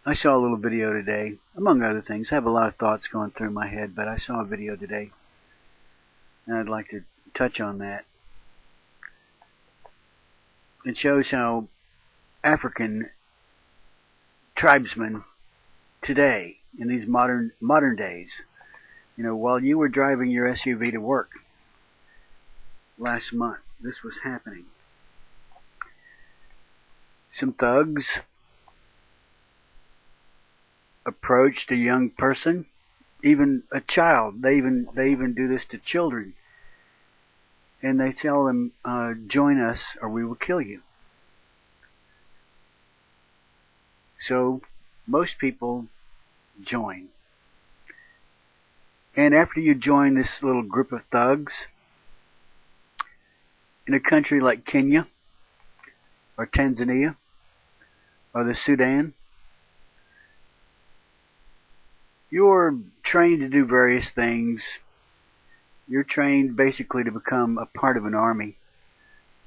I saw a little video today, among other things. I have a lot of thoughts going through my head, but I saw a video today, and I'd like to touch on that. It shows how African tribesmen today, in these modern days, while you were driving your SUV to work last month, this was happening. Some thugs approached a young person, even a child. They even do this to children, and they tell them, "Join us, or we will kill you." So most people join, and after you join this little group of thugs in a country like Kenya or Tanzania or the Sudan, you're trained to do various things. You're trained basically to become a part of an army,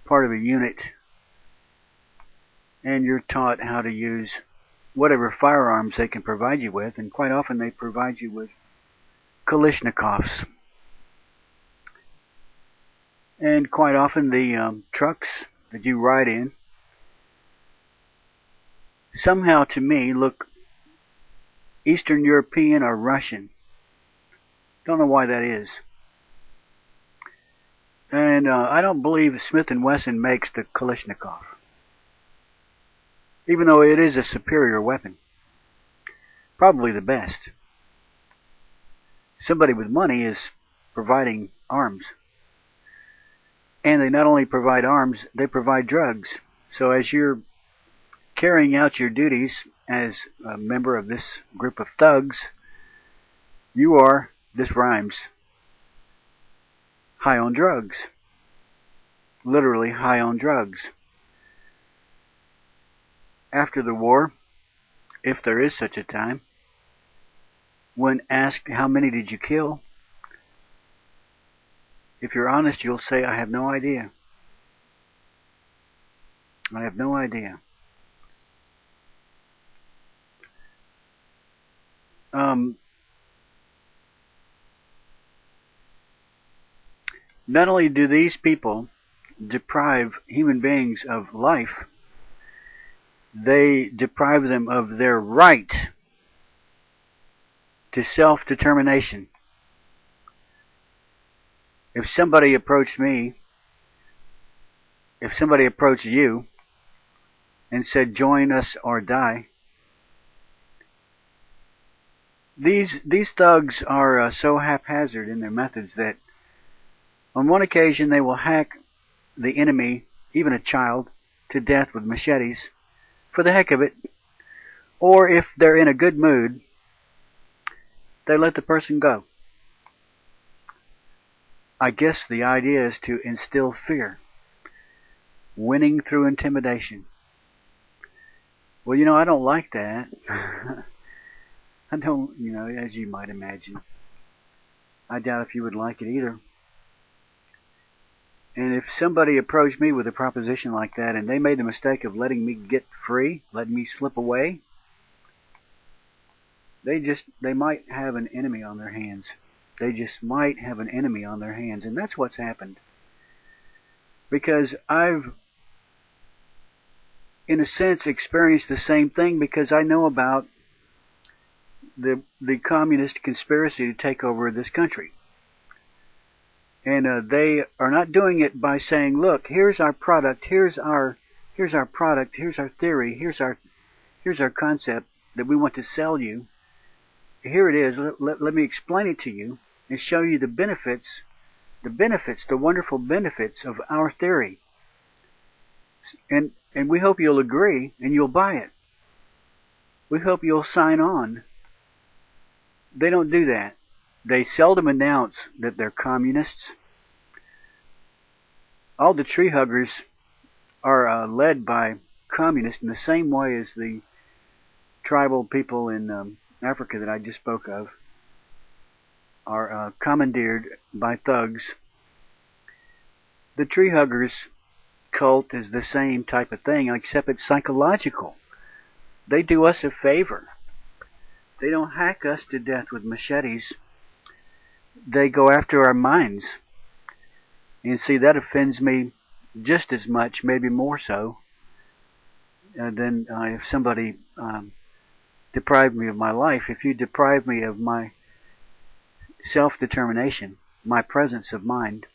part of a unit, and you're taught how to use whatever firearms they can provide you with, and quite often they provide you with Kalashnikovs. And quite often the trucks that you ride in somehow, to me, look Eastern European or Russian. Don't know why that is. And I don't believe Smith & Wesson makes the Kalashnikov, even though it is a superior weapon. Probably the best. Somebody with money is providing arms. And they not only provide arms, they provide drugs. So as you're carrying out your duties as a member of this group of thugs, you are, this rhymes, high on drugs. Literally high on drugs. After the war, if there is such a time, when asked how many did you kill, if you're honest, you'll say, "I have no idea. I have no idea." Not only do these people deprive human beings of life, they deprive them of their right to self-determination. If somebody approached me, if somebody approached you and said, "Join us or die," these thugs are so haphazard in their methods that on one occasion they will hack the enemy, even a child, to death with machetes for the heck of it. Or if they're in a good mood, they let the person go. I guess the idea is to instill fear, winning through intimidation. Well, I don't like that. I don't, as you might imagine. I doubt if you would like it either. And if somebody approached me with a proposition like that and they made the mistake of letting me get free, letting me slip away, they might have an enemy on their hands. They just might have an enemy on their hands. And that's what's happened. Because I've, in a sense, experienced the same thing, because I know about the communist conspiracy to take over this country. And they are not doing it by saying, "Look, here's our product, here's our product, here's our theory, here's our concept that we want to sell you. Here it is. Let me explain it to you and show you the benefits, the wonderful benefits of our theory. And we hope you'll agree and you'll buy it. We hope you'll sign on." They don't do that. They seldom announce that they're communists. All the tree huggers are led by communists in the same way as the tribal people in Africa that I just spoke of are commandeered by thugs. The tree huggers cult is the same type of thing, except it's psychological. They do us a favor. They don't hack us to death with machetes. They go after our minds. And see, that offends me just as much, maybe more so, than if somebody deprived me of my life. If you deprive me of my self-determination, my presence of mind,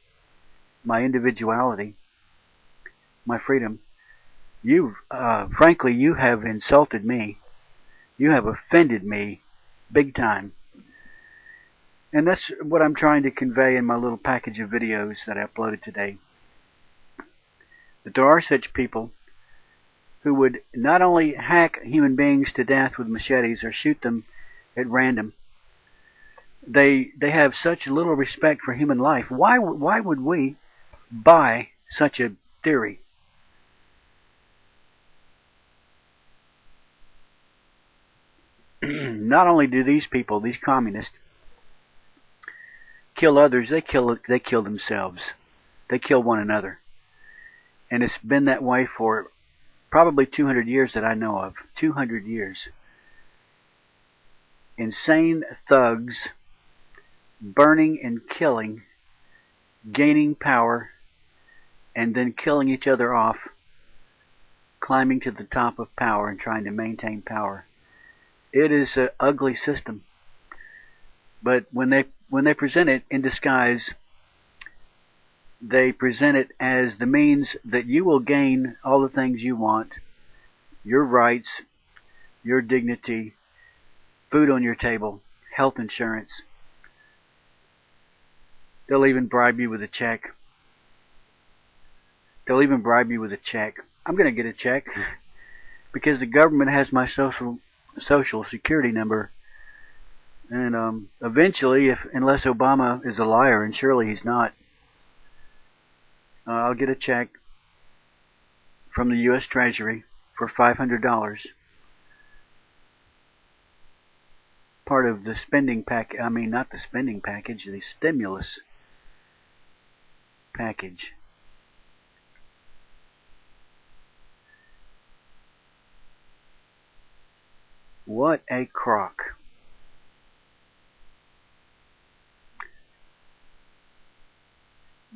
my individuality, my freedom, frankly, you have insulted me. You have offended me big time. And that's what I'm trying to convey in my little package of videos that I uploaded today. That there are such people who would not only hack human beings to death with machetes or shoot them at random, they have such little respect for human life. Why would we buy such a theory? Not only do these people, these communists, kill others, they kill themselves. They kill one another. And it's been that way for probably 200 years that I know of. 200 years. Insane thugs burning and killing, gaining power, and then killing each other off, climbing to the top of power and trying to maintain power. It is an ugly system. But when they present it in disguise, they present it as the means that you will gain all the things you want, your rights, your dignity, food on your table, health insurance. They'll even bribe you with a check. They'll even bribe you with a check. I'm going to get a check because the government has my social security number. And eventually, unless Obama is a liar, and surely he's not, I'll get a check from the U.S. Treasury for $500. Part of the spending package. I mean, not the spending package, the stimulus package. What a crock.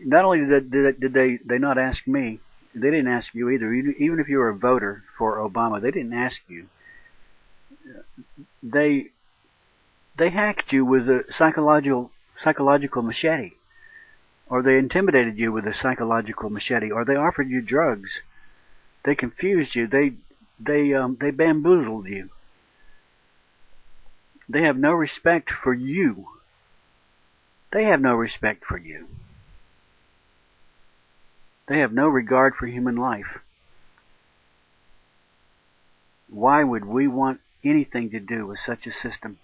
Not only did they not ask me, they didn't ask you either. Even if you were a voter for Obama, they didn't ask you. They hacked you with a psychological machete, or they intimidated you with a psychological machete, or they offered you drugs. They confused you. They bamboozled you. They have no respect for you. They have no respect for you. They have no regard for human life. Why would we want anything to do with such a system?